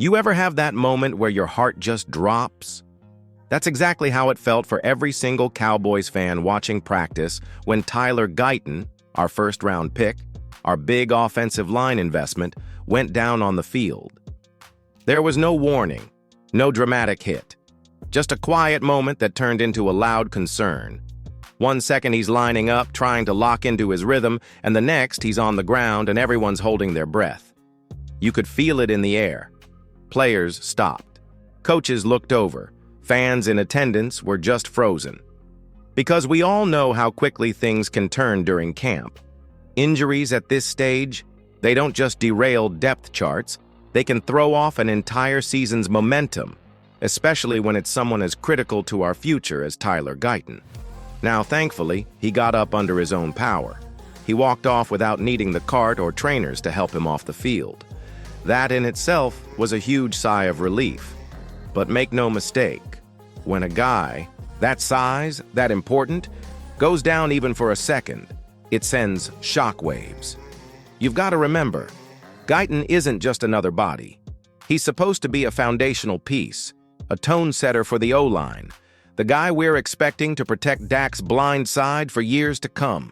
You ever have that moment where your heart just drops? That's exactly how it felt for every single Cowboys fan watching practice when Tyler Gayton, our first-round pick, our big offensive line investment, went down on the field. There was no warning, no dramatic hit, just a quiet moment that turned into a loud concern. 1 second he's lining up, trying to lock into his rhythm, and the next he's on the ground and everyone's holding their breath. You could feel it in the air. Players stopped. Coaches looked over. Fans in attendance were just frozen. Because we all know how quickly things can turn during camp. Injuries at this stage, they don't just derail depth charts, they can throw off an entire season's momentum, especially when it's someone as critical to our future as Tyler Gayton. Now, thankfully, he got up under his own power. He walked off without needing the cart or trainers to help him off the field. That in itself was a huge sigh of relief. But make no mistake, when a guy that size, that important, goes down even for a second, it sends shockwaves. You've got to remember, Gayton isn't just another body. He's supposed to be a foundational piece, a tone setter for the O-line, the guy we're expecting to protect Dak's blind side for years to come.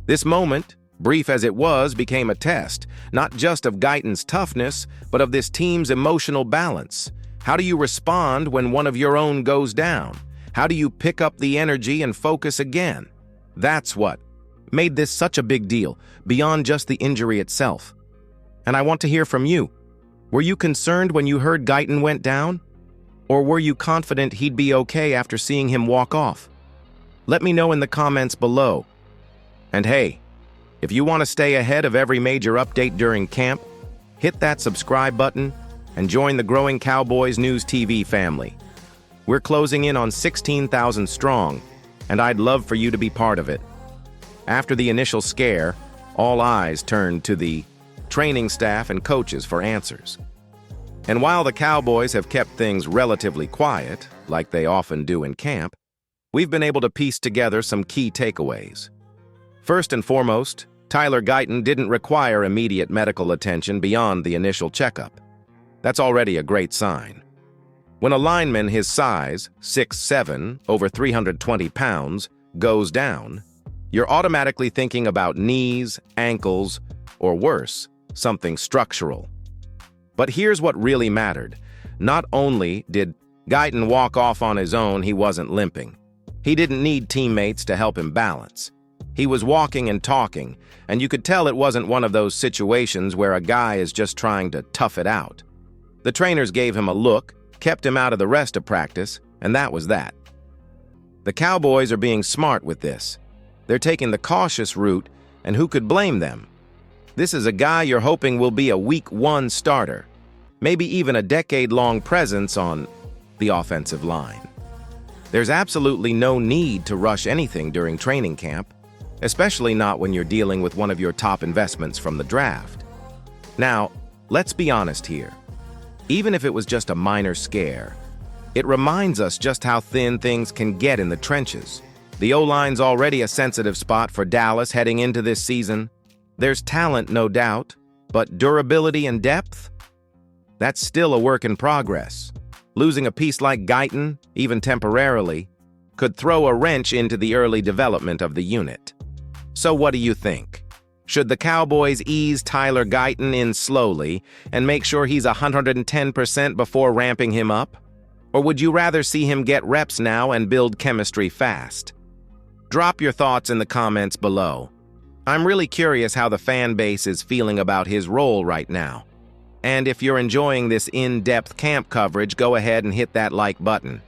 This moment, brief as it was, became a test, not just of Gayton's toughness, but of this team's emotional balance. How do you respond when one of your own goes down? How do you pick up the energy and focus again? That's what made this such a big deal, beyond just the injury itself. And I want to hear from you. Were you concerned when you heard Gayton went down? Or were you confident he'd be okay after seeing him walk off? Let me know in the comments below. And hey, if you want to stay ahead of every major update during camp, hit that subscribe button and join the growing Cowboys News TV family. We're closing in on 16,000 strong, and I'd love for you to be part of it. After the initial scare, all eyes turned to the training staff and coaches for answers. And while the Cowboys have kept things relatively quiet, like they often do in camp, we've been able to piece together some key takeaways. First and foremost, Tyler Gayton didn't require immediate medical attention beyond the initial checkup. That's already a great sign. When a lineman his size, 6'7", over 320 pounds, goes down, you're automatically thinking about knees, ankles, or worse, something structural. But here's what really mattered. Not only did Gayton walk off on his own, he wasn't limping. He didn't need teammates to help him balance. He was walking and talking, and you could tell it wasn't one of those situations where a guy is just trying to tough it out. The trainers gave him a look, kept him out of the rest of practice, and that was that. The Cowboys are being smart with this. They're taking the cautious route, and who could blame them? This is a guy you're hoping will be a Week 1 starter, maybe even a decade-long presence on the offensive line. There's absolutely no need to rush anything during training camp, especially not when you're dealing with one of your top investments from the draft. Now, let's be honest here. Even if it was just a minor scare, it reminds us just how thin things can get in the trenches. The O-line's already a sensitive spot for Dallas heading into this season. There's talent, no doubt, but durability and depth? That's still a work in progress. Losing a piece like Gayton, even temporarily, could throw a wrench into the early development of the unit. So what do you think? Should the Cowboys ease Tyler Gayton in slowly and make sure he's 110% before ramping him up? Or would you rather see him get reps now and build chemistry fast? Drop your thoughts in the comments below. I'm really curious how the fan base is feeling about his role right now. And if you're enjoying this in-depth camp coverage, go ahead and hit that like button.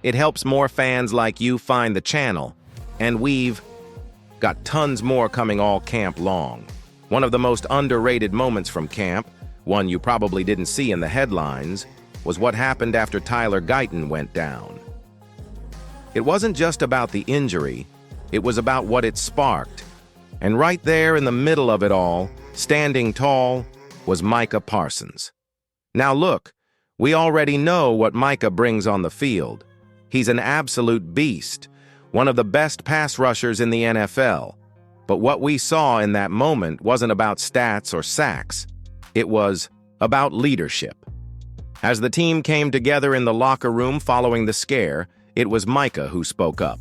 It helps more fans like you find the channel. And we've got tons more coming all camp long. One of the most underrated moments from camp, one you probably didn't see in the headlines, was what happened after Tyler Gayton went down. It wasn't just about the injury, it was about what it sparked. And right there in the middle of it all, standing tall, was Micah Parsons. Now look, we already know what Micah brings on the field. He's an absolute beast, one of the best pass rushers in the NFL. But what we saw in that moment wasn't about stats or sacks. It was about leadership. As the team came together in the locker room following the scare, it was Micah who spoke up.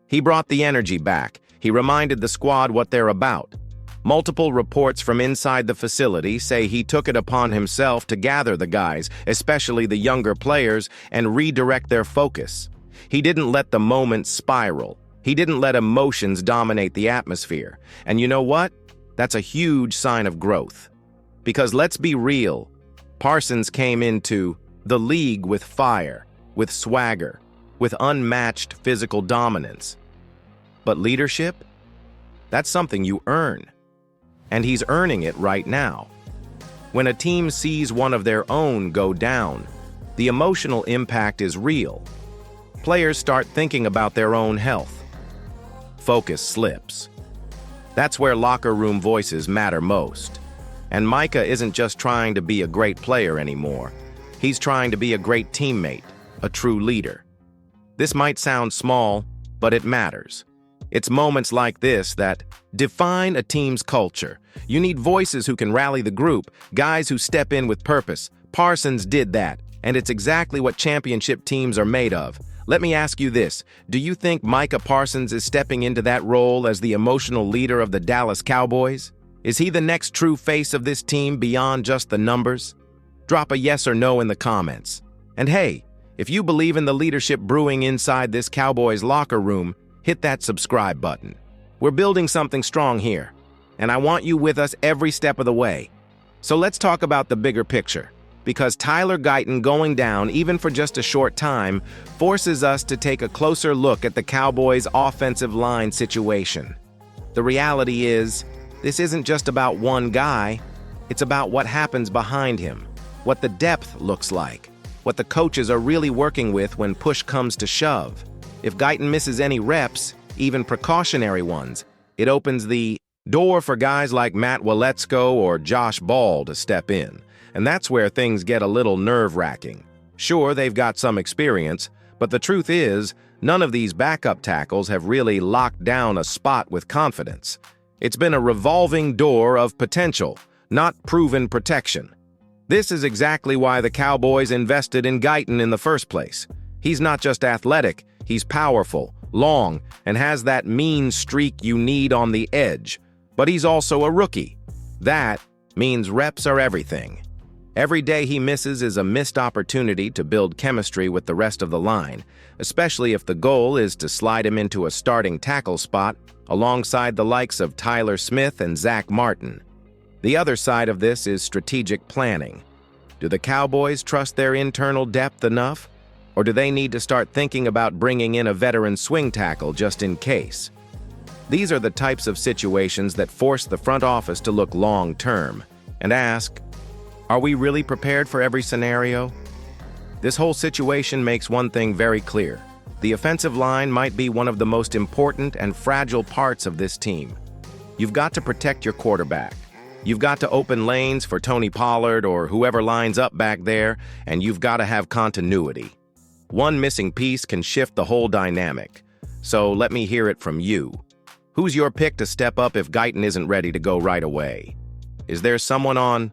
He brought the energy back. He reminded the squad what they're about. Multiple reports from inside the facility say he took it upon himself to gather the guys, especially the younger players, and redirect their focus. He didn't let the moment spiral. He didn't let emotions dominate the atmosphere. And you know what? That's a huge sign of growth. Because let's be real, Parsons came into the league with fire, with swagger, with unmatched physical dominance. But leadership? That's something you earn. And he's earning it right now. When a team sees one of their own go down, the emotional impact is real. Players start thinking about their own health. Focus slips. That's where locker room voices matter most. And Micah isn't just trying to be a great player anymore. He's trying to be a great teammate, a true leader. This might sound small, but it matters. It's moments like this that define a team's culture. You need voices who can rally the group, guys who step in with purpose. Parsons did that, and it's exactly what championship teams are made of. Let me ask you this. Do you think Micah Parsons is stepping into that role as the emotional leader of the Dallas Cowboys? Is he the next true face of this team beyond just the numbers? Drop a yes or no in the comments. And hey, if you believe in the leadership brewing inside this Cowboys locker room, hit that subscribe button. We're building something strong here, and I want you with us every step of the way. So let's talk about the bigger picture, because Tyler Gayton going down, even for just a short time, forces us to take a closer look at the Cowboys' offensive line situation. The reality is, this isn't just about one guy, it's about what happens behind him, what the depth looks like, what the coaches are really working with when push comes to shove. If Gayton misses any reps, even precautionary ones, it opens the door for guys like Matt Waletzko or Josh Ball to step in. And that's where things get a little nerve-wracking. Sure, they've got some experience, but the truth is, none of these backup tackles have really locked down a spot with confidence. It's been a revolving door of potential, not proven protection. This is exactly why the Cowboys invested in Gayton in the first place. He's not just athletic, he's powerful, long, and has that mean streak you need on the edge. But he's also a rookie. That means reps are everything. Every day he misses is a missed opportunity to build chemistry with the rest of the line, especially if the goal is to slide him into a starting tackle spot alongside the likes of Tyler Smith and Zach Martin. The other side of this is strategic planning. Do the Cowboys trust their internal depth enough? Or do they need to start thinking about bringing in a veteran swing tackle just in case? These are the types of situations that force the front office to look long-term and ask, are we really prepared for every scenario? This whole situation makes one thing very clear. The offensive line might be one of the most important and fragile parts of this team. You've got to protect your quarterback. You've got to open lanes for Tony Pollard or whoever lines up back there, and you've got to have continuity. One missing piece can shift the whole dynamic. So let me hear it from you. Who's your pick to step up if Gayton isn't ready to go right away? Is there someone on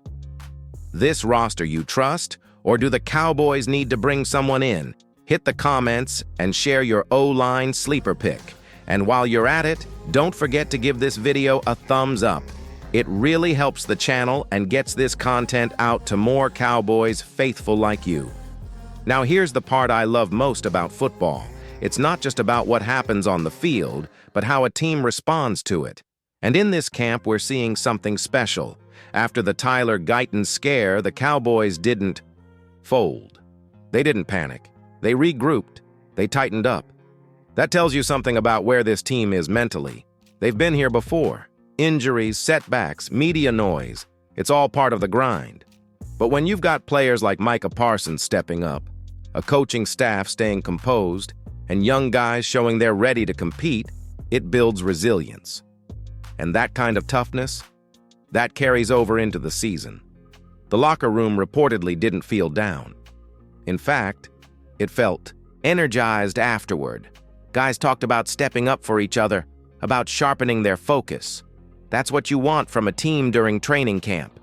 this roster you trust, or do the Cowboys need to bring someone in? Hit the comments and share your O-line sleeper pick. And while you're at it, don't forget to give this video a thumbs up. It really helps the channel and gets this content out to more Cowboys faithful like you. Now here's the part I love most about football. It's not just about what happens on the field, but how a team responds to it. And in this camp, we're seeing something special. After the Tyler Gayton scare, the Cowboys didn't fold. They didn't panic. They regrouped. They tightened up. That tells you something about where this team is mentally. They've been here before. Injuries, setbacks, media noise. It's all part of the grind. But when you've got players like Micah Parsons stepping up, a coaching staff staying composed, and young guys showing they're ready to compete, it builds resilience. And that kind of toughness, that carries over into the season. The locker room reportedly didn't feel down. In fact, it felt energized afterward. Guys talked about stepping up for each other, about sharpening their focus. That's what you want from a team during training camp.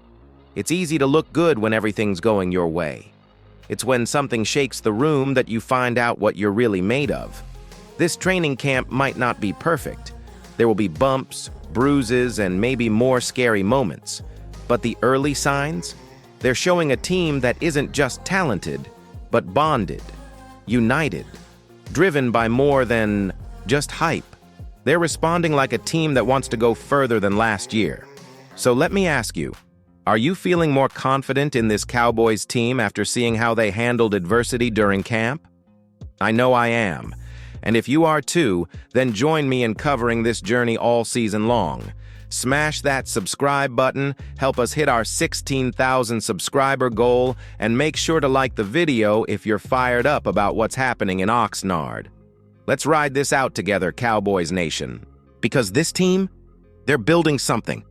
It's easy to look good when everything's going your way. It's when something shakes the room that you find out what you're really made of. This training camp might not be perfect. There will be bumps, bruises, and maybe more scary moments. But the early signs? They're showing a team that isn't just talented, but bonded, united, driven by more than just hype. They're responding like a team that wants to go further than last year. So let me ask you, are you feeling more confident in this Cowboys team after seeing how they handled adversity during camp? I know I am. And if you are too, then join me in covering this journey all season long. Smash that subscribe button, help us hit our 16,000 subscriber goal, and make sure to like the video if you're fired up about what's happening in Oxnard. Let's ride this out together, Cowboys Nation. Because this team, they're building something.